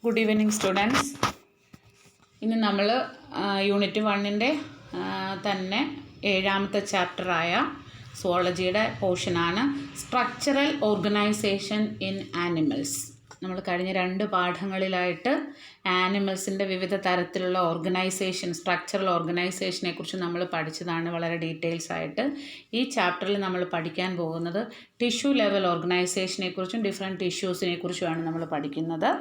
Good evening students. ഇന്ന് നമ്മൾ unit 1-ൻ്റെ തന്നെ 7ാമത്തെ ചാപ്റ്ററായ സുവോളജിയുടെ പോർഷനാണ് സ്ട്രക്ചറൽ ഓർഗനൈസേഷൻ ഇൻ ആനിമൽസ്. നമ്മൾ കഴിഞ്ഞ 2 പാഠങ്ങളിലായിട്ട് ആനിമൽസിൻ്റെ വിവിധ തരത്തിലുള്ള ഓർഗനൈസേഷൻ, സ്ട്രക്ചറൽ ഓർഗനൈസേഷനെ കുറിച്ച് നമ്മൾ പഠിച്ചതാണ് വളരെ ഡീറ്റെയിൽസ് ആയിട്ട്. ഈ ചാപ്റ്ററിൽ നമ്മൾ പഠിക്കാൻ പോകുന്നത് ടിഷ്യൂ ലെവൽ ഓർഗനൈസേഷനെ കുറിച്ചും ഡിഫറെൻറ്റ് ടിഷ്യൂസിനെ കുറിച്ചുമാണ് നമ്മൾ പഠിക്കുന്നത്.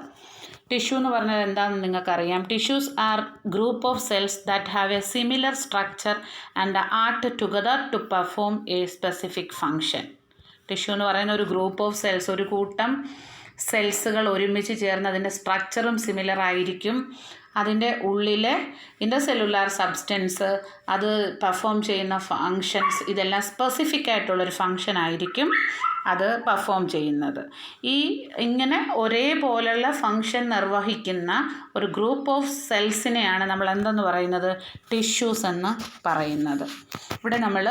ടിഷ്യൂ എന്ന് പറഞ്ഞാൽ എന്താണെന്ന് നിങ്ങൾക്കറിയാം. Tissues are group of cells that have a similar structure and act together to perform a specific function. Tissue എന്ന് പറയുന്ന ഒരു ഗ്രൂപ്പ് ഓഫ് സെൽസ്, ഒരു കൂട്ടം സെൽസുകൾ ഒരുമിച്ച് ചേർന്ന് അതിൻ്റെ സ്ട്രക്ചറും സിമിലർ ആയിരിക്കും. അതിൻ്റെ ഉള്ളിലെ ഇൻ്റർസെല്ലുലാർ സബ്സ്റ്റൻസ്, അത് പെർഫോം ചെയ്യുന്ന ഫങ്ഷൻസ്, ഇതെല്ലാം സ്പെസിഫിക് ആയിട്ടുള്ളൊരു ഫങ്ഷൻ ആയിരിക്കും അത് പെർഫോം ചെയ്യുന്നത്. ഇങ്ങനെ ഒരേപോലെയുള്ള ഫങ്ഷൻ നിർവഹിക്കുന്ന ഒരു ഗ്രൂപ്പ് ഓഫ് സെൽസിനെയാണ് നമ്മൾ എന്തെന്ന് പറയുന്നത്, ടിഷ്യൂസ് എന്ന് പറയുന്നത്. ഇവിടെ നമ്മൾ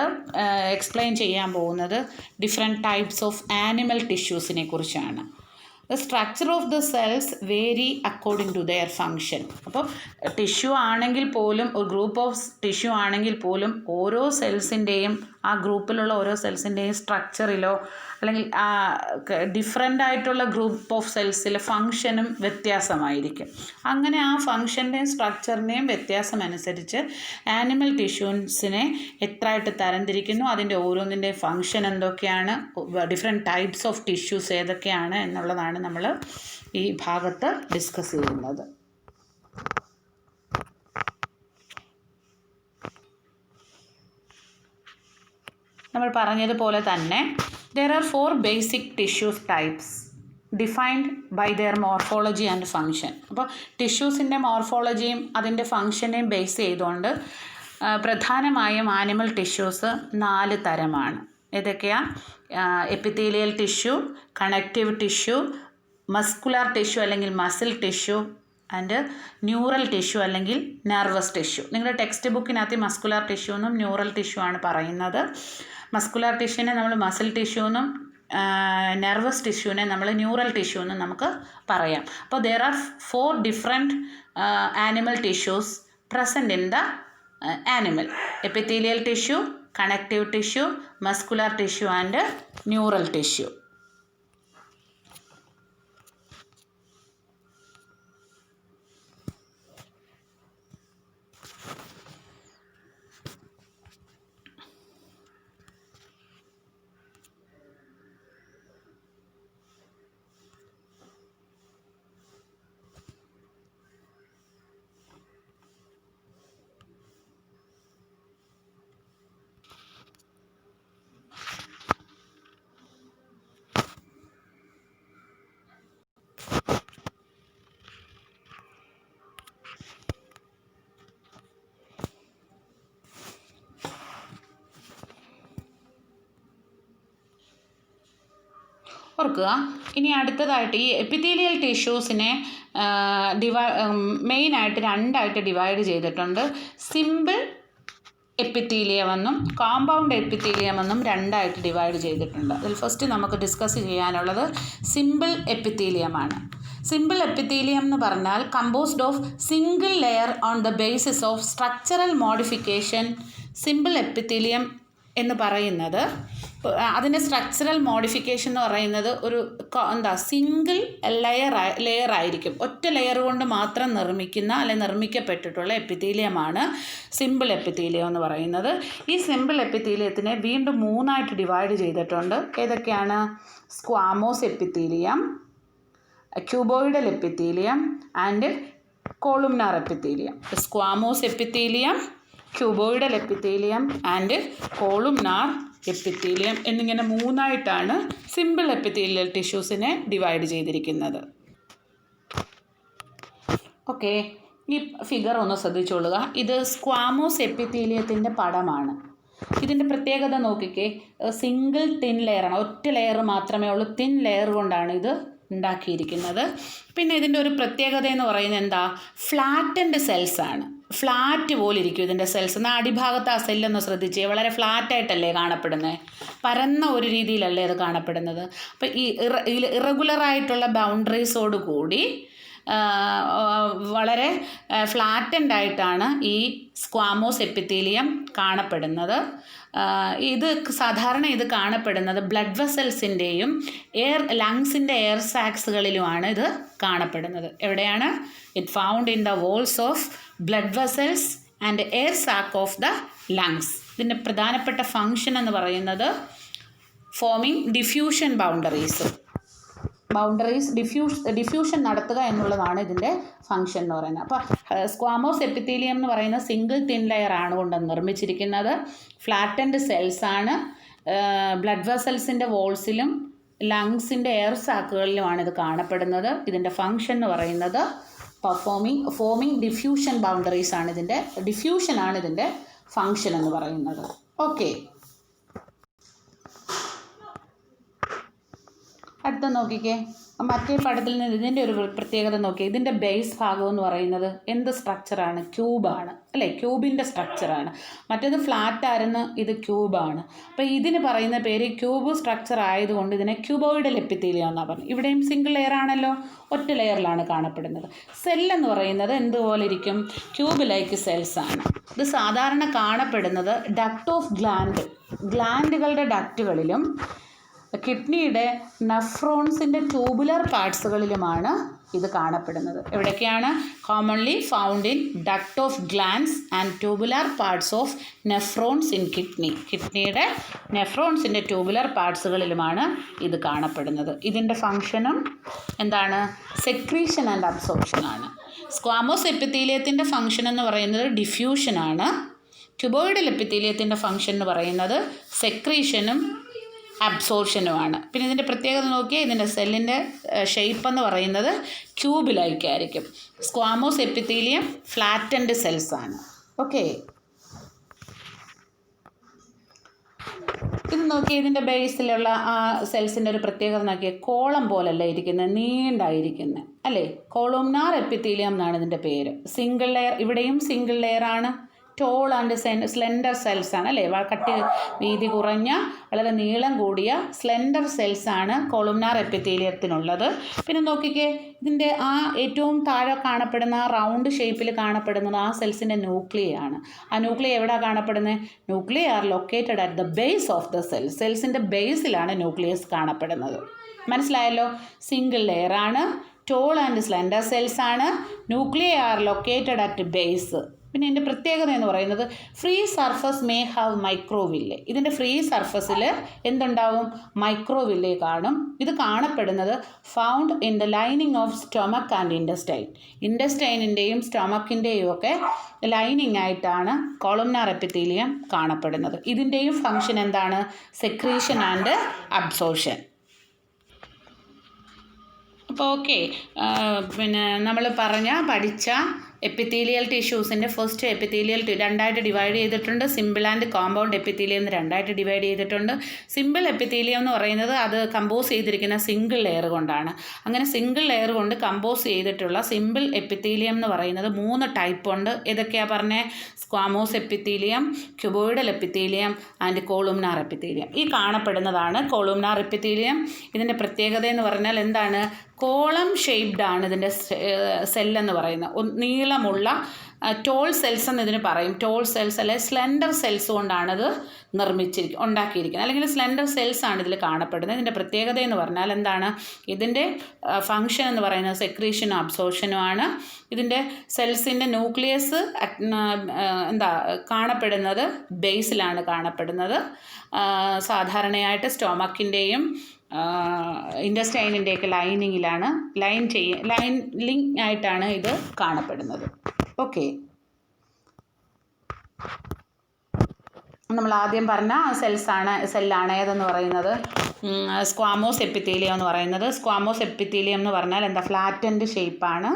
എക്സ്പ്ലെയിൻ ചെയ്യാൻ പോകുന്നത് ഡിഫറെൻറ്റ് ടൈപ്സ് ഓഫ് ആനിമൽ ടിഷ്യൂസിനെ കുറിച്ചാണ്. The structure of the cells vary according to their function. അപ്പോൾ ടിഷ്യൂ ആണെങ്കിൽ പോലും, ഒരു ഗ്രൂപ്പ് ഓഫ് ടിഷ്യൂ ആണെങ്കിൽ പോലും ഓരോ സെൽസിൻ്റെയും, ആ ഗ്രൂപ്പിലുള്ള ഓരോ സെൽസിൻ്റെയും സ്ട്രക്ചറിലോ അല്ലെങ്കിൽ ഡിഫറെൻ്റ് ആയിട്ടുള്ള ഗ്രൂപ്പ് ഓഫ് സെൽസിലെ ഫങ്ഷനും വ്യത്യാസമായിരിക്കും. അങ്ങനെ ആ ഫങ്ഷൻ്റെയും സ്ട്രക്ചറിൻ്റെയും വ്യത്യാസം അനുസരിച്ച് ആനിമൽ ടിഷ്യൂസിനെ എത്രയായിട്ട് തരംതിരിക്കുന്നു, അതിൻ്റെ ഓരോന്നിൻ്റെയും ഫങ്ഷൻ എന്തൊക്കെയാണ്, ഡിഫറെൻറ്റ് ടൈപ്സ് ഓഫ് ടിഷ്യൂസ് ഏതൊക്കെയാണ് എന്നുള്ളതാണ് നമ്മൾ ഈ ഭാഗത്ത് ഡിസ്കസ് ചെയ്യുന്നത്. നമ്മൾ പറഞ്ഞതുപോലെ തന്നെ there are 4 basic tissue types defined by their morphology and function. അപ്പോൾ ടിഷ്യൂസിൻ്റെ മോർഫോളജിയും അതിൻ്റെ ഫങ്ഷനെയും ബേസ് ചെയ്തുകൊണ്ട് പ്രധാനമായും ആനിമൽ ടിഷ്യൂസ് 4 തരമാണ്. ഏതൊക്കെയാണ്? Epithelial tissue, connective tissue, muscular tissue അല്ലെങ്കിൽ muscle tissue and neural tissue അല്ലെങ്കിൽ നെർവസ് ടിഷ്യൂ. നിങ്ങളുടെ ടെക്സ്റ്റ് ബുക്കിനകത്ത് മസ്കുലാർ ടിഷ്യൂ എന്നും ന്യൂറൽ ടിഷ്യൂ ആണ് പറയുന്നത്. മസ്കുലാർ ടിഷ്യൂവിനെ നമ്മൾ മസിൽ ടിഷ്യൂ എന്നും നെർവസ് ടിഷ്യൂവിനെ നമ്മൾ ന്യൂറൽ ടിഷ്യൂ എന്നും നമുക്ക് പറയാം. അപ്പോൾ there are 4 different animal tissues present in the animal: epithelial tissue, connective tissue, muscular tissue and neural tissue. ഓർക്കുക, ഇനി അടുത്തതായിട്ട് ഈ എപ്പിത്തീലിയൽ ടിഷ്യൂസിനെ മെയിനായിട്ട് 2ആയിട്ട് ഡിവൈഡ് ചെയ്തിട്ടുണ്ട്. സിമ്പിൾ എപ്പിത്തീലിയം എന്നും കോമ്പൗണ്ട് എപ്പിത്തീലിയം എന്നും 2ആയിട്ട് ഡിവൈഡ് ചെയ്തിട്ടുണ്ട്. അതിൽ ഫസ്റ്റ് നമുക്ക് ഡിസ്കസ് ചെയ്യാനുള്ളത് സിമ്പിൾ എപ്പിത്തീലിയമാണ്. സിമ്പിൾ എപ്പിത്തീലിയം എന്ന് പറഞ്ഞാൽ composed of single layer on the basis of structural modification. Simple epithelium എന്ന് പറയുന്നത്, അതിൻ്റെ സ്ട്രക്ചറൽ മോഡിഫിക്കേഷൻ എന്ന് പറയുന്നത് ഒരു സിംഗിൾ ലെയർ ആയിരിക്കും. ഒറ്റ ലെയർ കൊണ്ട് മാത്രം നിർമ്മിക്കുന്ന അല്ലെങ്കിൽ നിർമ്മിക്കപ്പെട്ടിട്ടുള്ള എപ്പിത്തീലിയമാണ് സിമ്പിൾ എപ്പിത്തീലിയം എന്ന് പറയുന്നത്. ഈ സിമ്പിൾ എപ്പിത്തീലിയത്തിനെ വീണ്ടും 3ആയിട്ട് ഡിവൈഡ് ചെയ്തിട്ടുണ്ട്. ഏതൊക്കെയാണ്? Squamous epithelium, cuboidal epithelium and columnar epithelium. Squamous epithelium, cuboidal epithelium and columnar epithelium എന്നിങ്ങനെ 3ആയിട്ടാണ് സിമ്പിൾ എപ്പിത്തീലിയൽ ടിഷ്യൂസിനെ ഡിവൈഡ് ചെയ്തിരിക്കുന്നത്. ഓക്കെ, ഈ ഫിഗർ ഒന്ന് ശ്രദ്ധിച്ചോളുക. ഇത് സ്ക്വാമോസ് എപ്പിത്തീലിയത്തിൻ്റെ പടമാണ്. ഇതിൻ്റെ പ്രത്യേകത നോക്കിക്കേ, സിംഗിൾ തിൻ ലെയറാണ്, ഒറ്റ ലെയർ മാത്രമേ ഉള്ളൂ. തിൻ ലെയർ കൊണ്ടാണ് ഇത് ഉണ്ടാക്കിയിരിക്കുന്നത്. പിന്നെ ഇതിൻ്റെ ഒരു പ്രത്യേകത എന്ന് പറയുന്നത് എന്താ? ഫ്ലാറ്റൻഡ് സെൽസാണ്. ഫ്ലാറ്റ് പോലെ ഇരിക്കും ഇതിൻ്റെ സെൽസ്. എന്നാൽ അടിഭാഗത്ത് ആ സെല്ലൊന്ന് ശ്രദ്ധിച്ചേ, വളരെ ഫ്ലാറ്റായിട്ടല്ലേ കാണപ്പെടുന്നത്, പരന്ന ഒരു രീതിയിലല്ലേ അത് കാണപ്പെടുന്നത്. അപ്പോൾ ഈ ഇറഗുലറായിട്ടുള്ള ബൗണ്ടറീസോട് കൂടി വളരെ ഫ്ലാറ്റൻഡ് ആയിട്ടാണ് ഈ സ്ക്വാമോസ് എപ്പിത്തീലിയം കാണപ്പെടുന്നത്. ഇത് സാധാരണ ഇത് കാണപ്പെടുന്നത് ബ്ലഡ് വെസൽസിൻ്റെയും ലങ്സിൻ്റെ എയർ സാക്സുകളിലുമാണ് ഇത് കാണപ്പെടുന്നത്. എവിടെയാണ്? It found in the walls of blood vessels and air sac of the lungs. ഇതിൻ്റെ പ്രധാനപ്പെട്ട ഫങ്ഷൻ എന്ന് പറയുന്നത് ഫോമിങ് ഡിഫ്യൂഷൻ ഡിഫ്യൂഷൻ നടത്തുക എന്നുള്ളതാണ് ഇതിൻ്റെ ഫങ്ഷൻ എന്ന് പറയുന്നത്. അപ്പോൾ സ്ക്വാമോസ് എപ്പിത്തീലിയം എന്ന് പറയുന്ന സിംഗിൾ തിൻ ലെയർ ആണ് കൊണ്ട് നിർമ്മിച്ചിരിക്കുന്നത്. ഫ്ലാറ്റൻഡ് സെൽസ് ആണ്. ബ്ലഡ് വെസൽസിൻ്റെ വോൾസിലും ലങ്സിൻ്റെ എയർ സാക്കുകളിലുമാണ് ഇത് കാണപ്പെടുന്നത്. ഇതിൻ്റെ ഫങ്ഷൻ എന്ന് പറയുന്നത് ഫോമിങ് ഡിഫ്യൂഷൻ ബൗണ്ടറീസ് ആണ് ഇതിൻ്റെ ഫങ്ഷൻ എന്ന് പറയുന്നത്. ഓക്കെ, അടുത്ത നോക്കിക്കേ, മറ്റേ പടത്തിൽ നിന്ന് ഇതിൻ്റെ ഒരു പ്രത്യേകത നോക്കിയേ. ഇതിൻ്റെ ബേസ് ഭാഗം എന്ന് പറയുന്നത് എന്ത് സ്ട്രക്ചറാണ്? ക്യൂബാണ് അല്ലേ? ക്യൂബിൻ്റെ സ്ട്രക്ചറാണ്. മറ്റേത് ഫ്ലാറ്റ് ആയിരുന്നു, ഇത് ക്യൂബാണ്. അപ്പോൾ ഇതിന് പറയുന്ന പേര് ക്യൂബ് സ്ട്രക്ചർ ആയതുകൊണ്ട് ഇതിനെ ക്യൂബോയിഡൽ എപ്പിത്തീലിയം എന്നാണ് പറഞ്ഞത്. ഇവിടെയും സിംഗിൾ ലെയർ ആണല്ലോ, ഒറ്റ ലെയറിലാണ് കാണപ്പെടുന്നത്. സെല്ലെന്ന് പറയുന്നത് എന്തുപോലെ ഇരിക്കും? ക്യൂബ് ലൈക്ക് സെൽസ് ആണ്. ഇത് സാധാരണ കാണപ്പെടുന്നത് ഡക്ട് ഓഫ് ഗ്ലാൻഡുകളുടെ ഡക്റ്റുകളിലും കിഡ്നിയുടെ നെഫ്രോൺസിൻ്റെ ട്യൂബുലർ പാർട്സുകളിലുമാണ് ഇത് കാണപ്പെടുന്നത്. എവിടേക്കാണ്? Commonly found in duct of glands and tubular parts of nephrons in കിഡ്നിയുടെ നെഫ്രോൺസിൻ്റെ ട്യൂബുലർ പാർട്സുകളിലുമാണ് ഇത് കാണപ്പെടുന്നത്. ഇതിൻ്റെ ഫങ്ഷനും എന്താണ്? സെക്രീഷൻ ആൻഡ് അബ്സോർപ്ഷനാണ്. സ്ക്വാമോസ് എപ്പിത്തീലിയത്തിൻ്റെ ഫങ്ഷൻ എന്ന് പറയുന്നത് ഡിഫ്യൂഷനാണ്. ക്യൂബോയിഡൽ എപ്പിത്തീലിയത്തിൻ്റെ ഫങ്ഷൻ എന്ന് പറയുന്നത് സെക്രീഷനും അബ്സോർപ്ഷനുമാണ്. പിന്നെ ഇതിൻ്റെ പ്രത്യേകത നോക്കിയാൽ ഇതിൻ്റെ സെല്ലിൻ്റെ ഷേപ്പ് എന്ന് പറയുന്നത് ക്യൂബിലായിരിക്കും. സ്ക്വാമോസ് എപ്പിത്തീലിയം ഫ്ലാറ്റൻഡ് സെൽസ് ആണ്. ഓക്കെ, ഇത് നോക്കിയാൽ ഇതിൻ്റെ ബേസിലുള്ള ആ സെൽസിൻ്റെ ഒരു പ്രത്യേകത നോക്കിയാൽ കോളം പോലല്ല ഇരിക്കുന്നത്, നീണ്ടായിരിക്കുന്നത് അല്ലേ? കോളംനാർ എപ്പിത്തീലിയം എന്നാണ് ഇതിൻ്റെ പേര്. സിംഗിൾ ലെയർ, ഇവിടെയും സിംഗിൾ ലെയർ ആണ്. ടോൾ ആൻഡ് സ്ലെൻഡർ സെൽസ് ആണ് അല്ലേ? വീതി കുറഞ്ഞ വളരെ നീളം കൂടിയ സ്ലെൻഡർ സെൽസ് ആണ് കോളംനാർ എപ്പിത്തീലിയത്തിനുള്ളത്. പിന്നെ നോക്കിക്കേ, ഇതിൻ്റെ ആ ഏറ്റവും താഴെ കാണപ്പെടുന്ന ആ റൗണ്ട് ഷേപ്പിൽ കാണപ്പെടുന്നത് ആ സെൽസിൻ്റെ ന്യൂക്ലിയ ആണ്. ആ ന്യൂക്ലിയ എവിടെ കാണപ്പെടുന്നത്? Nuclei are located at the base of the സെൽസിൻ്റെ ബേസിലാണ് ന്യൂക്ലിയസ് കാണപ്പെടുന്നത്. മനസ്സിലായല്ലോ? സിംഗിൾ ലെയർ ആണ്, ടോൾ ആൻഡ് സ്ലെൻഡർ സെൽസ് ആണ്, nuclei are located at base. പിന്നെ ഇതിൻ്റെ പ്രത്യേകത എന്ന് പറയുന്നത് free surface may have microvilli. ഇതിൻ്റെ ഫ്രീ സർഫസിൽ എന്തുണ്ടാവും? മൈക്രോവില്ലെ കാണും. ഇത് കാണപ്പെടുന്നത് found in the lining of stomach and ഇൻഡസ്റ്റൈനിൻ്റെയും സ്റ്റൊമക്കിൻ്റെയും ഒക്കെ ലൈനിങ് ആയിട്ടാണ് കോളംനാർ എപ്പിത്തീലിയം കാണപ്പെടുന്നത്. ഇതിൻ്റെയും ഫങ്ഷൻ എന്താണ്? Secretion and absorption. അപ്പോൾ ഓക്കെ, പിന്നെ നമ്മൾ പഠിച്ച എപ്പിത്തീലിയൽ ടിഷ്യൂസിൻ്റെ ഫസ്റ്റ് എപ്പിത്തീലിയൽ രണ്ടായിട്ട് ഡിവൈഡ് ചെയ്തിട്ടുണ്ട്. സിമ്പിൾ ആൻഡ് കോമ്പൗണ്ട് എപ്പിത്തീലിയം എന്ന് രണ്ടായിട്ട് ഡിവൈഡ് ചെയ്തിട്ടുണ്ട്. സിമ്പിൾ എപ്പിത്തീലിയം എന്ന് പറയുന്നത് അത് കമ്പോസ് ചെയ്തിരിക്കുന്ന സിംഗിൾ ലെയർ കൊണ്ടാണ്. അങ്ങനെ സിംഗിൾ ലെയർ കൊണ്ട് കമ്പോസ് ചെയ്തിട്ടുള്ള സിമ്പിൾ എപ്പിത്തീലിയം എന്ന് പറയുന്നത് 3 ടൈപ്പ് ഉണ്ട്. ഏതൊക്കെയാണ് പറഞ്ഞത്? Squamous epithelium, cuboidal epithelium and columnar epithelium. ഈ കാണപ്പെടുന്നതാണ് കോളംനാർ എപ്പിത്തീലിയം. ഇതിൻ്റെ പ്രത്യേകത എന്ന് പറഞ്ഞാൽ എന്താണ്? കോളം ഷേപ്ഡ് ആണ് ഇതിൻ്റെ സെല്ലെന്ന് പറയുന്നത്. നീളമുള്ള ടോൾ സെൽസ് എന്ന് ഇതിന് പറയും. ടോൾ സെൽസ് അല്ലെ സ്ലെൻഡർ സെൽസ് കൊണ്ടാണിത് ഉണ്ടാക്കിയിരിക്കുന്നത്, അല്ലെങ്കിൽ സ്ലെൻഡർ സെൽസ് ആണ് ഇതിൽ കാണപ്പെടുന്നത്. ഇതിൻ്റെ പ്രത്യേകത എന്ന് പറഞ്ഞാൽ എന്താണ്? ഇതിൻ്റെ ഫങ്ഷൻ എന്ന് പറയുന്നത് സെക്രീഷനും അബ്സോർപ്ഷനും ആണ്. ഇതിൻ്റെ സെൽസിൻ്റെ ന്യൂക്ലിയസ് കാണപ്പെടുന്നത് ബേസിലാണ് കാണപ്പെടുന്നത്. സാധാരണയായിട്ട് സ്റ്റൊമക്കിൻ്റെയും ഇൻഡസ്റ്റൈനിൻ്റെയൊക്കെ ലൈനിങ്ങിലാണ് ലൈനിങ് ആയിട്ടാണ് ഇത് കാണപ്പെടുന്നത്. ഓക്കെ, നമ്മൾ ആദ്യം പറഞ്ഞ സെല്ലാണ് ഏതെന്ന് പറയുന്നത്? സ്ക്വാമോസ് എപ്പിത്തീലിയം എന്ന് പറയുന്നത്. സ്ക്വാമോസ് എപ്പിത്തീലിയം എന്ന് പറഞ്ഞാൽ എന്താ? ഫ്ലാറ്റൻഡ് ഷേപ്പാണ്.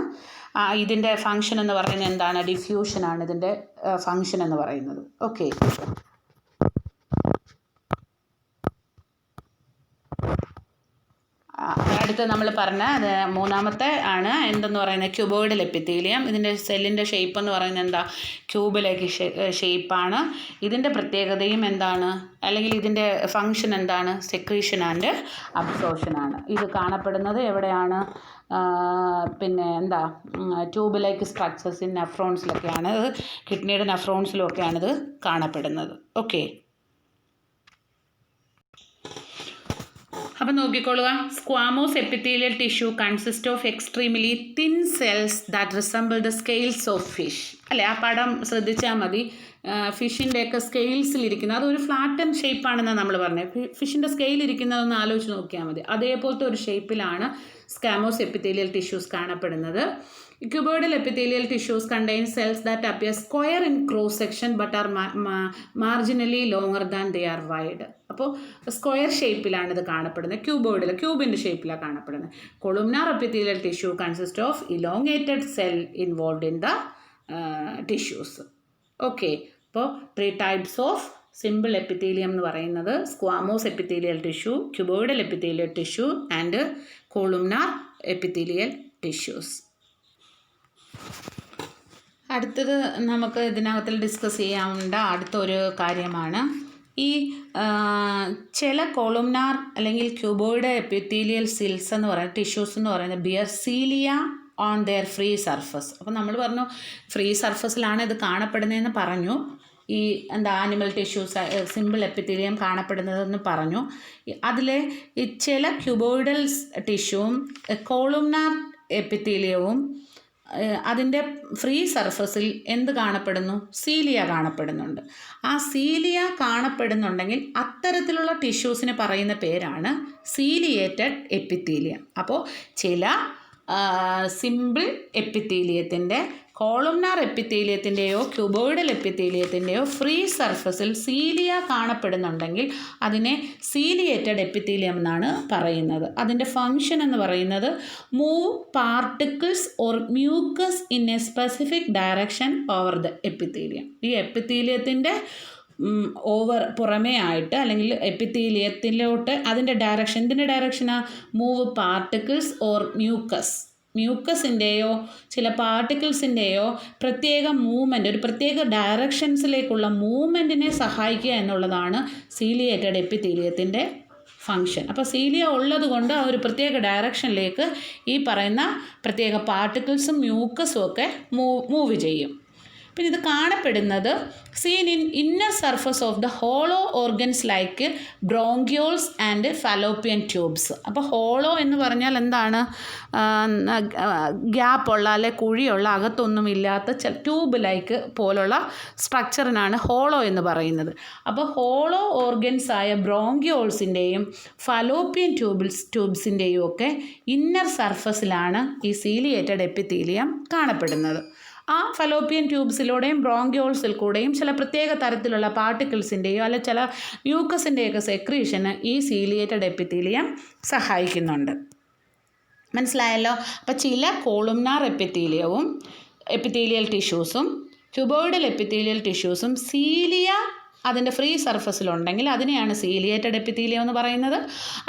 ഇതിൻ്റെ ഫങ്ഷൻ എന്ന് പറയുന്നത് എന്താണ്? ഡിഫ്യൂഷനാണ് ഇതിൻ്റെ ഫങ്ഷൻ എന്ന് പറയുന്നത്. ഓക്കെ, അടുത്ത് നമ്മൾ പറഞ്ഞ മൂന്നാമത്തെ ആണ് എന്തെന്ന് പറയുന്നത്? Cuboidal epithelium. ഇതിൻ്റെ സെല്ലിൻ്റെ ഷേപ്പ് എന്ന് പറയുന്നത് എന്താ? ക്യൂബിലേക്ക് ഷേപ്പാണ്. ഇതിൻ്റെ പ്രത്യേകതയും എന്താണ്? അല്ലെങ്കിൽ ഇതിൻ്റെ ഫങ്ഷൻ എന്താണ്? സെക്രീഷൻ ആൻഡ് അബ്സോർപ്ഷൻ ആണ്. ഇത് കാണപ്പെടുന്നത് എവിടെയാണ്? പിന്നെ എന്താ ട്യൂബ് ലൈക്ക് സ്ട്രക്ചേഴ്സ് ഇൻ നെഫ്രോൺസിലൊക്കെയാണ്, കിഡ്നിയുടെ നെഫ്രോൺസിലൊക്കെയാണിത് കാണപ്പെടുന്നത്. ഓക്കെ, അപ്പം നോക്കിക്കൊള്ളുക. Squamous epithelial tissue consist of extremely thin cells that resemble the scales of fish. അല്ലേ, ആ പടം ശ്രദ്ധിച്ചാൽ മതി. ഫിഷിൻ്റെയൊക്കെ സ്കെയിൽസിലിരിക്കുന്നത് അതൊരു ഫ്ലാറ്റൻ ഷേപ്പാണെന്നാണ് നമ്മൾ പറഞ്ഞത്. ഫിഷിൻ്റെ സ്കെയിലിരിക്കുന്നതൊന്ന് ആലോചിച്ച് നോക്കിയാൽ മതി. അതേപോലത്തെ ഒരു ഷേപ്പിലാണ് സ്ക്വാമോസ് എപ്പിത്തീലിയൽ ടിഷ്യൂസ് കാണപ്പെടുന്നത്. Cuboidal epithelial tissues contain cells that appear square in cross section but are marginally longer than they are wide. അപ്പോൾ സ്ക്വയർ ഷേപ്പിലാണ് ഇത് കാണപ്പെടുന്നത്. ക്യൂബിൻ്റെ ഷേപ്പിലാണ് കാണപ്പെടുന്നത്. Columnar epithelial tissue consist of elongated cell involve in the tissues. Okay, അപ്പോൾ 3 types of simple epithelium എന്ന് പറയുന്നത് squamous epithelial tissue, cuboidal epithelial tissue and columnar epithelial tissues. അടുത്തത് നമുക്ക് ഇതിനകത്തിൽ ഡിസ്കസ് ചെയ്യാവുന്ന അടുത്തൊരു കാര്യമാണ് ഈ ചില കൊളുംനാർ അല്ലെങ്കിൽ ക്യൂബോയിഡ് എപ്പിത്തീലിയൽ സിൽസ് എന്ന് പറയുന്ന ടിഷ്യൂസ് എന്ന് പറയുന്നത് bear cilia on their free surface. അപ്പോൾ നമ്മൾ പറഞ്ഞു ഫ്രീ സർഫസിലാണ് ഇത് കാണപ്പെടുന്നതെന്ന് പറഞ്ഞു. ഈ ആനിമൽ ടിഷ്യൂസ് സിമ്പിൾ എപ്പിത്തീലിയം കാണപ്പെടുന്നതെന്ന് പറഞ്ഞു. അതിലെ ഈ ചില ക്യൂബോയിഡൽ ടിഷ്യൂവും കോളുംനാർ എപ്പിത്തീലിയവും അതിൻ്റെ ഫ്രീ സർഫസിൽ എന്ത് കാണപ്പെടുന്നു? സീലിയ കാണപ്പെടുന്നുണ്ട്. ആ സീലിയ കാണപ്പെടുന്നുണ്ടെങ്കിൽ അത്തരത്തിലുള്ള ടിഷ്യൂസിന് പറയുന്ന പേരാണ് സീലിയേറ്റഡ് എപ്പിത്തീലിയം. അപ്പോൾ ചില സിമ്പിൾ എപ്പിത്തീലിയത്തിൻ്റെ കോളുംനാർ എപ്പിത്തീലിയത്തിൻ്റെയോ ക്യൂബോയിഡൽ എപ്പിത്തീലിയത്തിൻ്റെയോ ഫ്രീ സർഫസിൽ സീലിയ കാണപ്പെടുന്നുണ്ടെങ്കിൽ അതിനെ സീലിയേറ്റഡ് എപ്പിത്തീലിയം എന്നാണ് പറയുന്നത്. അതിൻ്റെ ഫങ്ഷൻ എന്ന് പറയുന്നത് move particles or mucus in A specific direction over the epithelium. ഈ എപ്പിത്തീലിയത്തിൻ്റെ പുറമേ ആയിട്ട് അല്ലെങ്കിൽ എപ്പിത്തീലിയത്തിലോട്ട് അതിൻ്റെ ഡയറക്ഷൻ, ഇതിൻ്റെ ഡയറക്ഷനാണ് മൂവ് പാർട്ടിക്കിൾസ് ഓർ മ്യൂക്കസിൻ്റെയോ ചില പാർട്ടിക്കിൾസിൻ്റെയോ പ്രത്യേക മൂവ്മെൻറ്റ്, ഒരു പ്രത്യേക ഡയറക്ഷൻസിലേക്കുള്ള മൂവ്മെൻറ്റിനെ സഹായിക്കുക എന്നുള്ളതാണ് സീലിയേറ്റഡ് എപ്പിത്തീലിയത്തിൻ്റെ ഫങ്ഷൻ. അപ്പോൾ സീലിയ ഉള്ളത് കൊണ്ട് ആ ഒരു പ്രത്യേക ഡയറക്ഷനിലേക്ക് ഈ പറയുന്ന പ്രത്യേക പാർട്ടിക്കിൾസും മ്യൂക്കസും ഒക്കെ മൂവ് ചെയ്യും. പിന്നെ ഇത് കാണപ്പെടുന്നത് scene in inner surface of the hollow organs like bronchioles and Fallopian tubes. അപ്പോൾ ഹോളോ എന്ന് പറഞ്ഞാൽ എന്താണ്? ഗ്യാപ്പുള്ള അല്ലെ കുഴിയുള്ള അകത്തൊന്നുമില്ലാത്ത ട്യൂബ് ലൈക്ക് പോലുള്ള സ്ട്രക്ചറിനാണ് ഹോളോ എന്ന് പറയുന്നത്. അപ്പോൾ ഹോളോ ഓർഗൻസ് ആയ ബ്രോങ്കിയോൾസിൻ്റെയും ഫലോപ്പിയൻ ട്യൂബ്സിൻ്റെയും ഒക്കെ ഇന്നർ സർഫസിലാണ് ഈ സീലിയേറ്റഡ് എപ്പിത്തീലിയം കാണപ്പെടുന്നത്. ആ ഫലോപ്പിയൻ ട്യൂബ്സിലൂടെയും ബ്രോങ്കിയോൾസിൽ കൂടെയും ചില പ്രത്യേക തരത്തിലുള്ള പാർട്ടിക്കിൾസിൻ്റെയോ അല്ലെ ചില മ്യൂക്കസിൻ്റെയൊക്കെ സെക്രീഷന് ഈ സീലിയേറ്റഡ് എപ്പിത്തീലിയം സഹായിക്കുന്നുണ്ട്. മനസ്സിലായല്ലോ? അപ്പോൾ ചില കോളുംനാർ എപ്പിത്തീലിയൽ ടിഷ്യൂസും ക്യൂബോയിഡൽ എപ്പിത്തീലിയൽ ടിഷ്യൂസും സീലിയ അതിൻ്റെ ഫ്രീ സർഫസിലുണ്ടെങ്കിൽ അതിനെയാണ് സീലിയേറ്റഡ് എപ്പിത്തീലിയം എന്ന് പറയുന്നത്.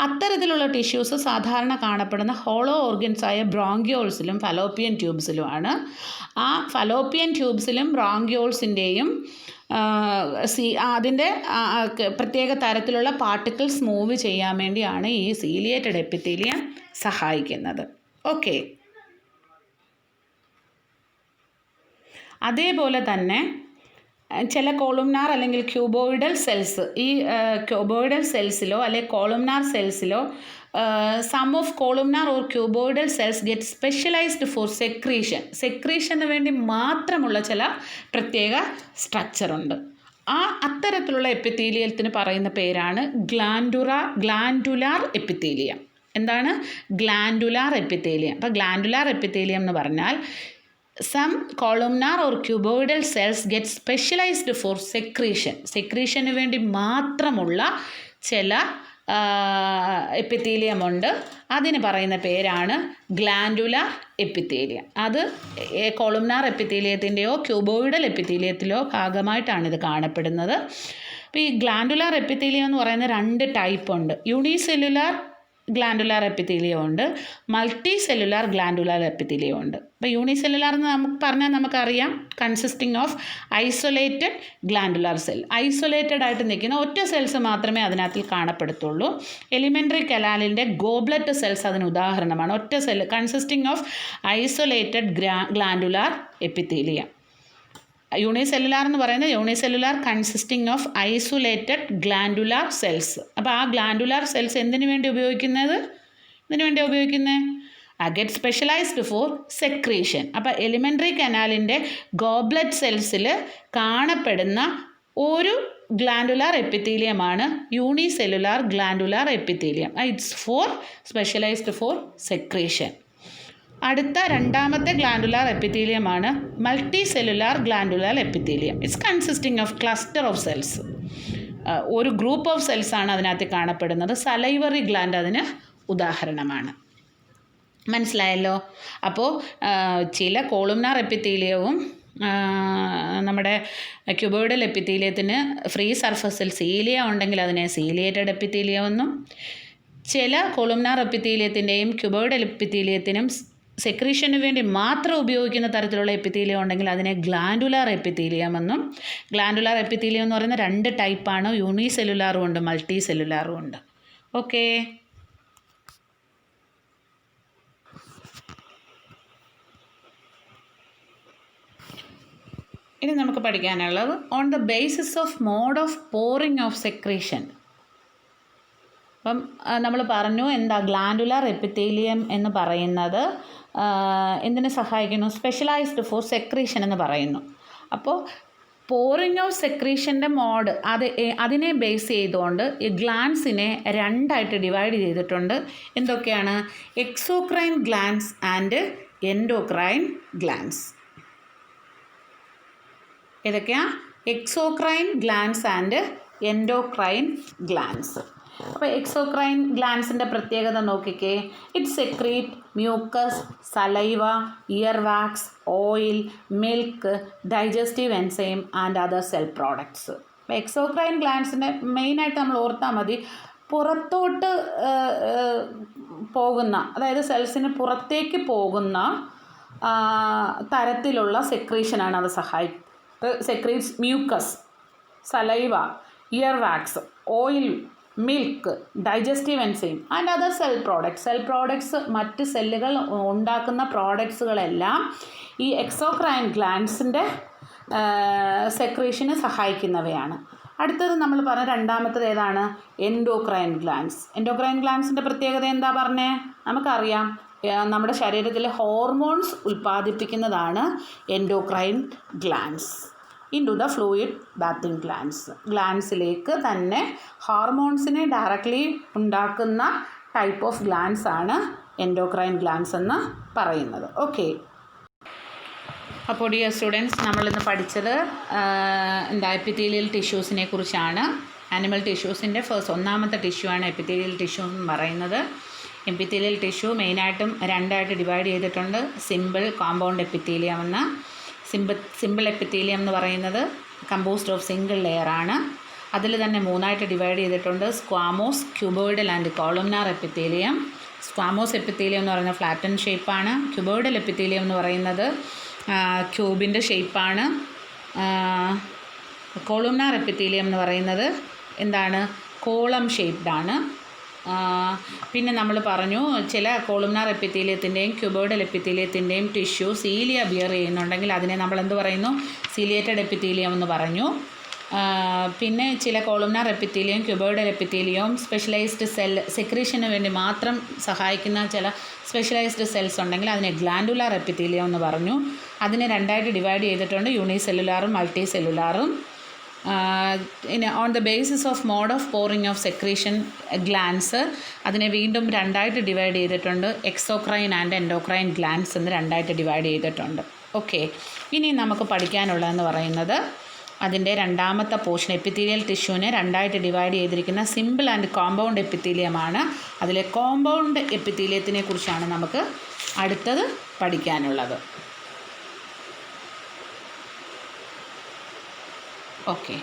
അത്തരത്തിലുള്ള ടിഷ്യൂസ് സാധാരണ കാണപ്പെടുന്ന ഹോളോ ഓർഗൻസായ ബ്രോങ്കിയോൾസിലും ഫലോപ്പിയൻ ട്യൂബ്സിലുമാണ്. ആ ഫലോപ്പിയൻ ട്യൂബ്സിലും ബ്രോങ്കിയോൾസിൻ്റെയും അതിൻ്റെ പ്രത്യേക തരത്തിലുള്ള പാർട്ടിക്കിൾസ് മൂവ് ചെയ്യാൻ വേണ്ടിയാണ് ഈ സീലിയേറ്റഡ് എപ്പിത്തീലിയം സഹായിക്കുന്നത്. ഓക്കെ, അതേപോലെ തന്നെ ചില കോളുംനാർ അല്ലെങ്കിൽ ക്യൂബോയിഡൽ സെൽസ്, ഈ ക്യൂബോയിഡൽ സെൽസിലോ അല്ലെ കോളുംനാർ സെൽസിലോ some of columnar or cuboidal cells get specialised for സെക്രീഷന് വേണ്ടി മാത്രമുള്ള ചില പ്രത്യേക സ്ട്രക്ചറുണ്ട്. അത്തരത്തിലുള്ള എപ്പിത്തീലിയത്തിന് പറയുന്ന പേരാണ് ഗ്ലാൻഡുലാർ എപ്പിത്തീലിയം. എന്താണ്? Glandular epithelium. അപ്പോൾ ഗ്ലാൻഡുലാർ എപ്പിത്തീലിയം എന്ന് പറഞ്ഞാൽ some columnar or cuboidal cells get specialized for സെക്രീഷന് വേണ്ടി മാത്രമുള്ള ചില എപ്പിത്തീലിയമുണ്ട്. അതിന് പറയുന്ന പേരാണ് ഗ്ലാൻഡുലാർ എപ്പിത്തീലിയം. അത് കോളുംനാർ എപ്പിത്തീലിയത്തിൻ്റെയോ ക്യൂബോയിഡൽ എപ്പിത്തീലിയത്തിലോ ഭാഗമായിട്ടാണ് ഇത് കാണപ്പെടുന്നത്. അപ്പോൾ ഈ ഗ്ലാൻഡുലാർ എപ്പിത്തീലിയം എന്ന് പറയുന്ന 2 ടൈപ്പ് ഉണ്ട്. യൂണിസെല്ലുലാർ ഗ്ലാൻഡുലാർ എപ്പിത്തീലിയം ഉണ്ട്, മൾട്ടി സെല്ലുലാർ ഗ്ലാൻഡുലാർ എപ്പിത്തീലിയം ഉണ്ട്. അപ്പോൾ യൂണിസെല്ലുലാർ എന്ന് നമുക്ക് പറഞ്ഞാൽ നമുക്കറിയാം consisting of isolated glandular cell. Isolated ആയിട്ട് നിൽക്കുന്ന ഒറ്റ സെൽസ് മാത്രമേ അതിനകത്തിൽ കാണപ്പെടുത്തുള്ളൂ. എലിമെൻ്ററി കനാലിൻ്റെ ഗോബ്ലറ്റ് സെൽസ് അതിന് ഉദാഹരണമാണ്. ഒറ്റ cell consisting of isolated glandular epithelium. Unicellular എന്ന് പറയുന്നത് unicellular consisting of isolated glandular cells. അപ്പോൾ ആ ഗ്ലാൻഡുലാർ സെൽസ് എന്തിനു വേണ്ടി ഉപയോഗിക്കുന്നത്? Get specialised for secretion. അപ്പോൾ എലിമെൻ്ററി കനാലിൻ്റെ ഗോബ്ലറ്റ് സെൽസിൽ കാണപ്പെടുന്ന ഒരു ഗ്ലാൻഡുലാർ എപ്പിത്തീലിയമാണ് unicellular glandular epithelium. It's specialised for secretion. അടുത്ത രണ്ടാമത്തെ ഗ്ലാൻഡുലാർ എപ്പിത്തീലിയമാണ് multicellular glandular epithelium. It's consisting of cluster of cells. ഒരു ഗ്രൂപ്പ് ഓഫ് സെൽസാണ് അതിനകത്ത് കാണപ്പെടുന്നത്. സലൈവറി ഗ്ലാൻഡ് അതിന് ഉദാഹരണമാണ്. മനസ്സിലായല്ലോ? അപ്പോൾ ചില കോളുംനാർ എപ്പിത്തീലിയവും നമ്മുടെ ക്യൂബോയിഡൽ എപ്പിത്തീലിയത്തിന് ഫ്രീ സർഫസിൽ സീലിയ ഉണ്ടെങ്കിൽ അതിനെ സീലിയേറ്റഡ് എപ്പിത്തീലിയം എന്നും, ചില കോളുംനാർ എപ്പിത്തീലിയത്തിൻ്റെയും ക്യൂബോയിഡൽ എപ്പിത്തീലിയത്തിനും സെക്രീഷന് വേണ്ടി മാത്രം ഉപയോഗിക്കുന്ന തരത്തിലുള്ള എപ്പിത്തീലിയം ഉണ്ടെങ്കിൽ അതിനെ ഗ്ലാൻഡുലാർ എപ്പിത്തീലിയം എന്നും. ഗ്ലാൻഡുലാർ എപ്പിത്തീലിയം എന്ന് പറയുന്ന 2 ടൈപ്പാണ്. യൂണിസെല്ലുലാറും ഉണ്ട്, മൾട്ടി സെല്ലുലാറും ഉണ്ട്. ഓക്കെ. ഇനി നമുക്ക് പഠിക്കാനുള്ളത് on the basis of mode of pouring of secretion. അപ്പം നമ്മൾ പറഞ്ഞു എന്താ ഗ്ലാൻഡുലാർ എപ്പിത്തീലിയം എന്ന് പറയുന്നത് എന്തിനെ സഹായിക്കുന്നു? സ്പെഷ്യലൈസ്ഡ് ഫോർ സെക്രീഷൻ എന്ന് പറയുന്നു. അപ്പോൾ പോറിംഗ് ഓഫ് സെക്രീഷൻ്റെ മോഡ് അതിനെ ബേസ് ചെയ്തുകൊണ്ട് ഈ ഗ്ലാൻസിനെ 2ആയിട്ട് ഡിവൈഡ് ചെയ്തിട്ടുണ്ട്. എന്തൊക്കെയാണ്? Exocrine glands and endocrine glands. ഏതൊക്കെയാ? Exocrine glands and endocrine glands. അപ്പോൾ എക്സോക്രൈൻ ഗ്ലാൻസിൻ്റെ പ്രത്യേകത നോക്കിക്കേ. It secrete mucus, saliva, ear wax, oil, milk, digestive enzyme and other cell products. അപ്പോൾ എക്സോക്രൈൻ ഗ്ലാൻസിൻ്റെ മെയിനായിട്ട് നമ്മൾ ഓർത്താൽ മതി, പുറത്തോട്ട് പോകുന്ന, അതായത് സെൽസിന് പുറത്തേക്ക് പോകുന്ന തരത്തിലുള്ള സെക്രീഷനാണ് അത് secretes mucus, saliva, ear wax, oil, milk, digestive enzyme and other cell products. മറ്റ് സെല്ലുകൾ ഉണ്ടാക്കുന്ന പ്രോഡക്ട്സുകളെല്ലാം ഈ എക്സോക്രൈൻ ഗ്ലാൻസിൻ്റെ സെക്രീഷന് സഹായിക്കുന്നവയാണ്. അടുത്തത് നമ്മൾ പറഞ്ഞ രണ്ടാമത്തത് ഏതാണ്? Endocrine glance. എൻഡോക്രൈൻ ഗ്ലാൻസിൻ്റെ പ്രത്യേകത എന്താ പറഞ്ഞേ? നമുക്കറിയാം, നമ്മുടെ ശരീരത്തിലെ ഹോർമോൺസ് ഉൽപ്പാദിപ്പിക്കുന്നതാണ് endocrine glands. Into the fluid bathing ഗ്ലാൻസിലേക്ക് തന്നെ ഹോർമോൺസിനെ ഡയറക്റ്റ്ലി ഉണ്ടാക്കുന്ന ടൈപ്പ് ഓഫ് ഗ്ലാൻസ് ആണ് എൻഡോക്രൈൻ ഗ്ലാൻസ് എന്ന് പറയുന്നത്. ഓക്കെ. അപ്പോൾ ഡിയർ സ്റ്റുഡൻസ്, നമ്മളിന്ന് പഠിച്ചത് എപ്പിത്തീലിയൽ ടിഷ്യൂസിനെ കുറിച്ചാണ്. ആനിമൽ ടിഷ്യൂസിൻ്റെ ഒന്നാമത്തെ ടിഷ്യൂ ആണ് എപ്പിത്തീലിയൽ ടിഷ്യൂ എന്ന് പറയുന്നത്. എപ്പിത്തീലിയൽ ടിഷ്യൂ മെയിനായിട്ടും 2ആയിട്ട് ഡിവൈഡ് ചെയ്തിട്ടുണ്ട്. സിമ്പിൾ, കോമ്പൗണ്ട് എപ്പിത്തീലിയം എന്ന്. സിമ്പിൾ എപ്പിത്തീലിയം എന്ന് പറയുന്നത് കമ്പോസ്ഡ് ഓഫ് സിംഗിൾ ലെയർ ആണ്. അതിൽ തന്നെ 3ആയിട്ട് ഡിവൈഡ് ചെയ്തിട്ടുണ്ട്. Squamous, cuboidal and columnar epithelium. Squamous epithelium എന്ന് പറയുന്നത് ഫ്ലാറ്റൻ ഷേപ്പാണ്. ക്യൂബോയിഡൽ എപ്പിത്തീലിയം എന്ന് പറയുന്നത് ക്യൂബിൻ്റെ ഷേപ്പാണ്. കോളുംനാർ എപ്പിത്തീലിയം എന്ന് പറയുന്നത് എന്താണ്? കോളം ഷേപ്ഡാണ്. പിന്നെ നമ്മൾ പറഞ്ഞു ചില കോളുംനാർ എപ്പിത്തീലിയത്തിൻ്റെയും ക്യൂബോയിഡൽ എപ്പിത്തീലിയത്തിൻ്റെയും ടിഷ്യൂ സീലിയ ബിയർ ചെയ്യുന്നുണ്ടെങ്കിൽ അതിനെ നമ്മൾ എന്ത് പറയുന്നു? സീലിയേറ്റഡ് എപ്പിത്തീലിയം എന്ന് പറഞ്ഞു. പിന്നെ ചില കോളുംനാർ എപ്പിത്തീലിയം, ക്യൂബോയിഡൽ എപ്പിത്തീലിയവും സ്പെഷ്യലൈസ്ഡ് സെക്രീഷന് വേണ്ടി മാത്രം സഹായിക്കുന്ന ചില സ്പെഷ്യലൈസ്ഡ് സെൽസ് ഉണ്ടെങ്കിൽ അതിനെ ഗ്ലാൻഡുലാർ എപ്പിത്തീലിയം എന്ന് പറഞ്ഞു. അതിനെ 2ആയിട്ട് ഡിവൈഡ് ചെയ്തിട്ടുണ്ട്, യൂണിസെല്ലുലാറും മൾട്ടി സെല്ലുലാറും. On the basis of mode of pouring of secretion glands അതിനെ വീണ്ടും 2ആയിട്ട് ഡിവൈഡ് ചെയ്തിട്ടുണ്ട്. എക്സോക്രൈൻ ആൻഡ് എൻഡോക്രൈൻ ഗ്ലാൻസ് എന്ന് 2ആയിട്ട് ഡിവൈഡ് ചെയ്തിട്ടുണ്ട്. ഓക്കെ. ഇനി നമുക്ക് പഠിക്കാനുള്ളതെന്ന് പറയുന്നത് അതിൻ്റെ രണ്ടാമത്തെ പോർഷൻ എപ്പിത്തീലിയൽ ടിഷ്യൂവിനെ 2ആയിട്ട് ഡിവൈഡ് ചെയ്തിരിക്കുന്ന സിമ്പിൾ ആൻഡ് കോമ്പൗണ്ട് എപ്പിത്തീലിയമാണ്. അതിലെ കോമ്പൗണ്ട് എപ്പിത്തീലിയത്തിനെ കുറിച്ചാണ് നമുക്ക് അടുത്തത് പഠിക്കാനുള്ളത്. ഓക്കെ.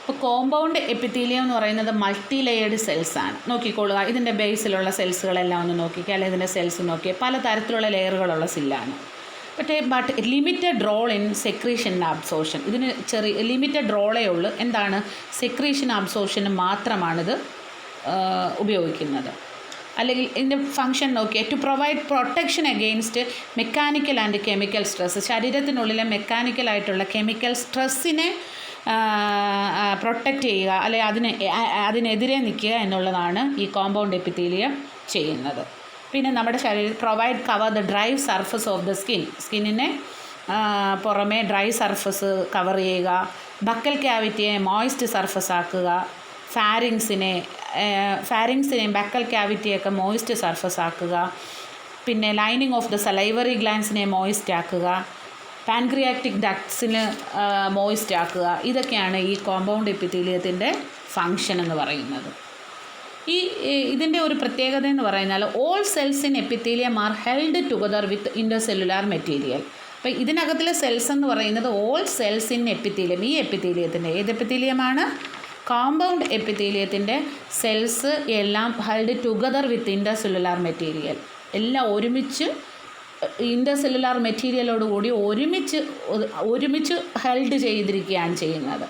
ഇപ്പോൾ കോമ്പൗണ്ട് എപ്പിത്തീലിയം എന്ന് പറയുന്നത് മൾട്ടി ലെയേർഡ് സെൽസാണ്. നോക്കിക്കൊള്ളുക, ഇതിൻ്റെ ബേസിലുള്ള സെൽസുകളെല്ലാം ഒന്ന് നോക്കിക്കുക, അല്ലെങ്കിൽ ഇതിൻ്റെ സെൽസ് നോക്കിയാൽ പല തരത്തിലുള്ള ലെയറുകളുള്ള സെല്ലാണ്. But limited role in secretion absorption. ഇതിന് ചെറിയ ലിമിറ്റഡ് റോളേ ഉള്ളൂ. എന്താണ്? സെക്രീഷൻ അബ്സോർഷന് മാത്രമാണിത് ഉപയോഗിക്കുന്നത്. അല്ലെങ്കിൽ ഇതിൻ്റെ ഫങ്ഷൻ നോക്കിയാൽ to provide protection against mechanical and chemical stress. ശരീരത്തിനുള്ളിലെ മെക്കാനിക്കലായിട്ടുള്ള കെമിക്കൽ സ്ട്രെസ്സിനെ പ്രൊട്ടക്റ്റ് ചെയ്യുക, അല്ലെങ്കിൽ അതിനെതിരെ നിൽക്കുക എന്നുള്ളതാണ് ഈ കോമ്പൗണ്ട് എപ്പിത്തീലിയം ചെയ്യുന്നത്. പിന്നെ നമ്മുടെ ശരീരത്തിൽ provide cover the dry surface of the സ്കിന്നിനെ പുറമേ ഡ്രൈ സർഫസ് കവർ ചെയ്യുക, ബക്കൽ ക്യാവിറ്റിയെ മോയ്സ്റ്റ് സർഫസ് ആക്കുക, ഫാരിങ്സിനെയും ബക്കൽ ക്യാവിറ്റിയൊക്കെ മോയ്സ്റ്റ് സർഫസ് ആക്കുക, പിന്നെ ലൈനിങ് ഓഫ് ദ സലൈവറി ഗ്ലാൻസിനെ മോയ്സ്റ്റ് ആക്കുക, പാൻക്രിയാറ്റിക് ഡക്ട്സിന് മോയ്സ്റ്റ് ആക്കുക. ഇതൊക്കെയാണ് ഈ കോമ്പൗണ്ട് എപ്പിത്തീലിയത്തിൻ്റെ ഫങ്ഷൻ എന്ന് പറയുന്നത്. ഇതിൻ്റെ ഒരു പ്രത്യേകത എന്ന് പറയുന്നാൽ all cells in epithelium are held together with intercellular material. അപ്പോൾ ഇതിനകത്തിലെ സെൽസ് എന്ന് പറയുന്നത് ഓൾ സെൽസ് ഇൻ എപ്പിത്തീലിയം, ഈ എപ്പിത്തീലിയത്തിൻ്റെ ഏത് എപ്പിത്തീലിയമാണ്? കോമ്പൗണ്ട് എപ്പിത്തീലിയത്തിൻ്റെ സെൽസ് എല്ലാം held together with intercellular material, എല്ലാം ഒരുമിച്ച് ഇൻ്റർസെല്ലുലാർ മെറ്റീരിയലോടുകൂടി ഒരുമിച്ച് ഹെൽഡ് ചെയ്തിരിക്കുകയാണ് ചെയ്യുന്നത്.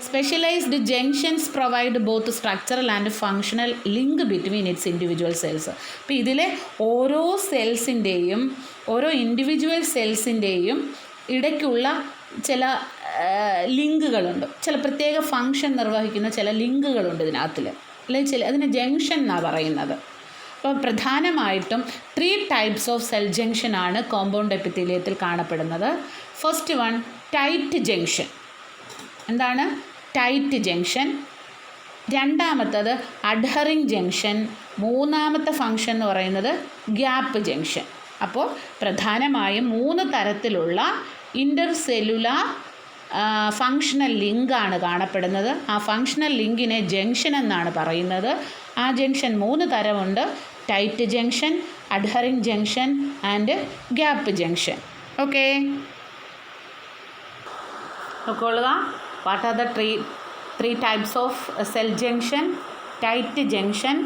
Specialised junctions provide both structural and functional link between it's individual cells. അപ്പോൾ ഇതിലെ ഓരോ സെൽസിൻ്റെയും ഓരോ ഇൻഡിവിജ്വൽ സെൽസിൻ്റെയും ഇടയ്ക്കുള്ള ചില ലിങ്കുകളുണ്ട്, ചില പ്രത്യേക ഫങ്ഷൻ നിർവഹിക്കുന്ന ചില ലിങ്കുകളുണ്ട് ഇതിനകത്തിൽ, അല്ലെങ്കിൽ അതിന് ജംഗ്ഷൻ എന്നാണ് പറയുന്നത്. അപ്പോൾ പ്രധാനമായിട്ടും 3 ടൈപ്സ് ഓഫ് സെൽ ജംഗ്ഷനാണ് കോമ്പൗണ്ട് എപ്പിത്തീലിയത്തിൽ കാണപ്പെടുന്നത്. First one tight junction. എന്താണ് ടൈറ്റ് ജംഗ്ഷൻ? രണ്ടാമത്തത് അഡ്ഹറിങ് ജംഗ്ഷൻ. മൂന്നാമത്തെ ഫങ്ഷൻ എന്ന് പറയുന്നത് ഗ്യാപ്പ് ജംഗ്ഷൻ. അപ്പോൾ പ്രധാനമായും 3 തരത്തിലുള്ള ഇൻ്റർസെല്ലുലാർ ഫങ്ഷണൽ ലിങ്കാണ് കാണപ്പെടുന്നത്. ആ ഫങ്ഷണൽ ലിങ്കിനെ ജംഗ്ഷൻ എന്നാണ് പറയുന്നത്. ആ ജംഗ്ഷൻ 3 തരമുണ്ട്: tight junction, adhering junction and gap junction. Okay, നോക്കിക്കൊള്ളുക. What are the three types of cell junction? Tight junction,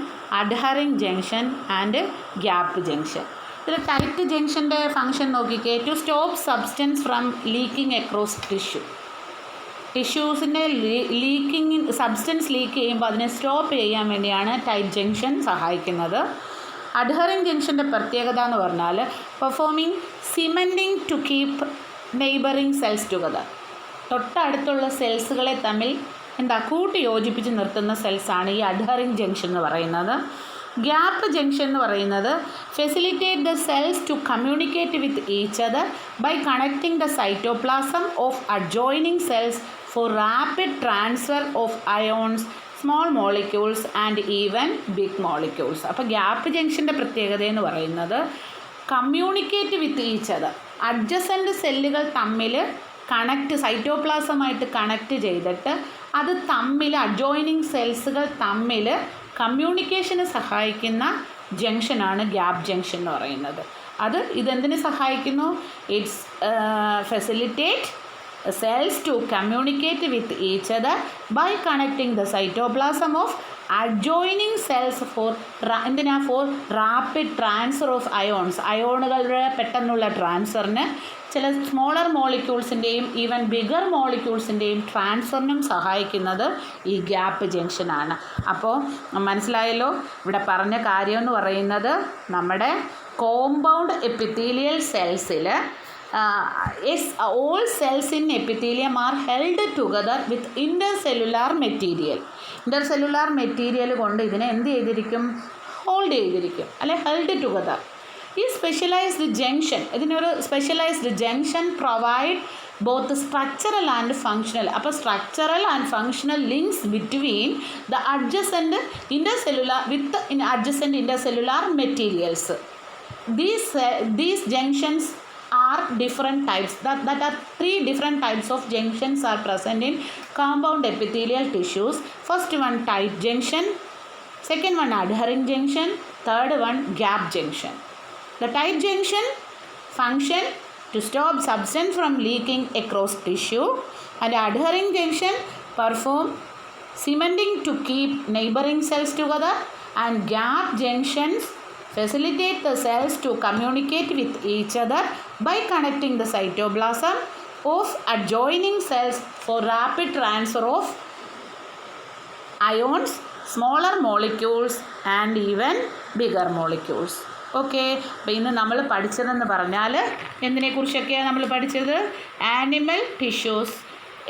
adhering junction and gap junction. ഇതിൽ ടൈറ്റ് ജംഗ്ഷൻ്റെ ഫങ്ഷൻ നോക്കിക്കേ. To stop substance from leaking across ടിഷ്യൂസിൻ്റെ substance leak ചെയ്യുമ്പോൾ അതിനെ stop ചെയ്യാൻ വേണ്ടിയാണ് tight junction സഹായിക്കുന്നത്. അഡ്ഹറിങ് ജംഗ്ഷൻ്റെ പ്രത്യേകത എന്ന് പറഞ്ഞാൽ performing cementing to keep neighbouring cells together. തൊട്ടടുത്തുള്ള സെൽസുകളെ തമ്മിൽ കൂട്ടി യോജിപ്പിച്ച് നിർത്തുന്ന സെൽസാണ് ഈ അഡ്ഹറിങ് ജംഗ്ഷൻ എന്ന് പറയുന്നത്. ഗ്യാപ്പ് ജംഗ്ഷൻ എന്ന് പറയുന്നത് facilitate the cells to communicate with each other by connecting the cytoplasm of adjoining cells for rapid transfer of ions, small molecules and even big molecules. അപ്പോൾ ഗ്യാപ്പ് ജംഗ്ഷൻ്റെ പ്രത്യേകത എന്ന് പറയുന്നത് communicate with each other, adjacent സെല്ലുകൾ തമ്മിൽ സൈറ്റോപ്ലാസമായിട്ട് connect ചെയ്തിട്ട് അത് തമ്മിൽ അഡ്ജോയിനിങ് സെൽസുകൾ തമ്മിൽ കമ്മ്യൂണിക്കേഷന് സഹായിക്കുന്ന ജംഗ്ഷനാണ് ഗ്യാപ്പ് ജംഗ്ഷൻ എന്ന് പറയുന്നത്. ഇതെന്തിനു സഹായിക്കുന്നു? It's facilitate cells to communicate with each other by connecting the cytoplasm of adjoining cells for rapid transfer of ions. അയോണുകളുടെ പെട്ടെന്നുള്ള ട്രാൻസ്ഫറിന് ചില സ്മോളർ മോളിക്യൂൾസിൻ്റെയും ഈവൻ ബിഗർ മോളിക്യൂൾസിൻ്റെയും ട്രാൻസ്ഫറിനും സഹായിക്കുന്നത് ഈ ഗ്യാപ്പ് ജംഗ്ഷനാണ്. അപ്പോൾ മനസ്സിലായല്ലോ, ഇവിടെ പറഞ്ഞ കാര്യം എന്ന് പറയുന്നത് നമ്മുടെ കോമ്പൗണ്ട് എപ്പിത്തീലിയൽ സെൽസിൽ all cells in epithelium are held together with intercellular material. Intercellular material കൊണ്ട് ഇതിനെ എന്ത് ചെയ്തിരിക്കും? ഹോൾഡ് ചെയ്തിരിക്കും, അല്ലെ ഹെൽഡ് ടുഗദർ. ഈ സ്പെഷ്യലൈസ്ഡ് ജംഗ്ഷൻ, ഇതിനൊരു specialised junction provide both structural and functional. അപ്പോൾ structural and functional links between the adjacent intercellular with adjacent intercellular materials. These junctions are different types. That are 3 different types of junctions are present in compound epithelial tissues. First one tight junction, second one adhering junction, third one gap junction. The tight junction function to stop substance from leaking across tissue, and adhering junction perform cementing to keep neighboring cells together, and gap junctions facilitate the cells to communicate with each other by connecting the cytoplasm of adjoining cells for rapid transfer of ions, smaller molecules and even bigger molecules. Okay, അപ്പോൾ ഇന്ന് നമ്മൾ പഠിച്ചതെന്ന് പറഞ്ഞാൽ എന്തിനെക്കുറിച്ചൊക്കെയാണ് നമ്മൾ പഠിച്ചത്? Animal tissues,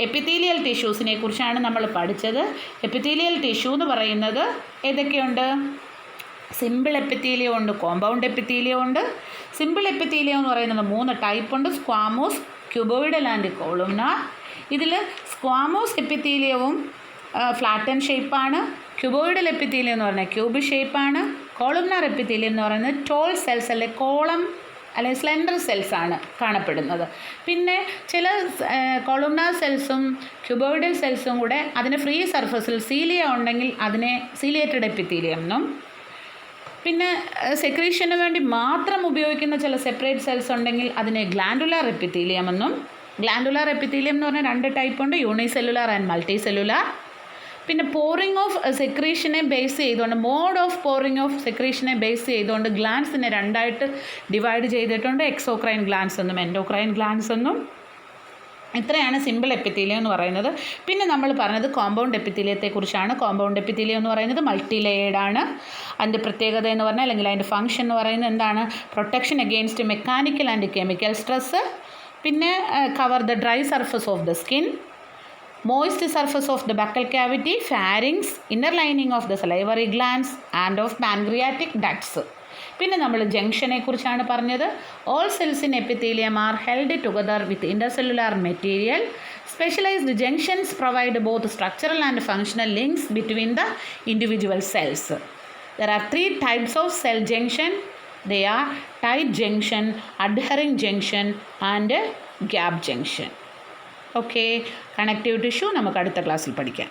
epithelial ടിഷ്യൂസിനെ കുറിച്ചാണ് നമ്മൾ പഠിച്ചത്. Epithelial tissue എന്ന് പറയുന്നത് ഏതൊക്കെയുണ്ട്? സിമ്പിൾ എപ്പിത്തീലിയം ഉണ്ട്, കോമ്പൗണ്ട് എപ്പിത്തീലിയം ഉണ്ട്. സിമ്പിൾ എപ്പിത്തീലിയം എന്ന് പറയുന്നത് 3 ടൈപ്പ് ഉണ്ട്: സ്ക്വാമോസ്, ക്യൂബോയിഡൽ ആൻഡ് കോളുംനാർ. ഇതിൽ സ്ക്വാമോസ് എപ്പിത്തീലിയവും ഫ്ലാറ്റൻ ഷേപ്പാണ്. ക്യൂബോയിഡൽ എപ്പിത്തീലിയം എന്ന് പറഞ്ഞാൽ ക്യൂബ് ഷേപ്പാണ്. കോളുംനാർ എപ്പിത്തീലിയം എന്ന് പറയുന്നത് ടോൾ സെൽസ് അല്ലെ കോളം അല്ലെങ്കിൽ സ്ലെൻഡർ സെൽസ് ആണ് കാണപ്പെടുന്നത്. പിന്നെ ചില കോളുംനാർ സെൽസും ക്യൂബോയിഡൽ സെൽസും കൂടെ അതിന് ഫ്രീ സർഫസിൽ സീലിയ ഉണ്ടെങ്കിൽ അതിനെ സീലിയേറ്റഡ് എപ്പിത്തീലിയം എന്നും, പിന്നെ സെക്രീഷന് വേണ്ടി മാത്രം ഉപയോഗിക്കുന്ന ചില സെപ്പറേറ്റ് സെൽസ് ഉണ്ടെങ്കിൽ അതിനെ ഗ്ലാൻഡുലാർ എപ്പിത്തീലിയം എന്നും. ഗ്ലാൻഡുലാർ എപ്പിത്തീലിയം എന്ന് പറഞ്ഞാൽ 2 ടൈപ്പ് ഉണ്ട്: യൂണിസെല്ലുലാർ ആൻഡ് മൾട്ടി സെല്ലുലാർ. പിന്നെ പോറിംഗ് ഓഫ് സെക്രീഷനെ ബേസ് ചെയ്തുകൊണ്ട്, മോഡ് ഓഫ് പോറിംഗ് ഓഫ് സെക്രീഷനെ ബേസ് ചെയ്തുകൊണ്ട് ഗ്ലാൻസിനെ 2ആയിട്ട് ഡിവൈഡ് ചെയ്തിട്ടുണ്ട്: എക്സോക്രൈൻ ഗ്ലാൻസ് എന്നും എൻഡോക്രൈൻ ഗ്ലാൻസ് എന്നും. ഇത്രയാണ് സിമ്പിൾ എപ്പിത്തീലിയം എന്ന് പറയുന്നത്. പിന്നെ നമ്മൾ പറഞ്ഞത് കോമ്പൗണ്ട് എപ്പിത്തീലിയത്തെക്കുറിച്ചാണ്. കോമ്പൗണ്ട് എപ്പിത്തീലിയം എന്ന് പറയുന്നത് മൾട്ടി ലെയേർഡ് ആണ്. അതിൻ്റെ പ്രത്യേകത എന്ന് പറഞ്ഞാൽ, അല്ലെങ്കിൽ അതിൻ്റെ ഫംഗ്ഷൻ എന്ന് പറയുന്നത് എന്താണ്? Protection against mechanical and chemical stress, പിന്നെ cover the dry surface of the skin, moist surface of the buccal cavity, pharynx, inner lining of the salivary glands and of pancreatic ducts. പിന്നെ നമ്മൾ ജംഗ്ഷനെ കുറിച്ചാണ് പറഞ്ഞത്. All cells in epithelium are held together with intercellular material. Specialised junctions provide both structural and functional links between the individual cells. There are 3 types of cell junction. They are tight junction, adhering junction and gap junction. Okay, connective tissue നമുക്ക് അടുത്ത ക്ലാസ്സിൽ പഠിക്കാം.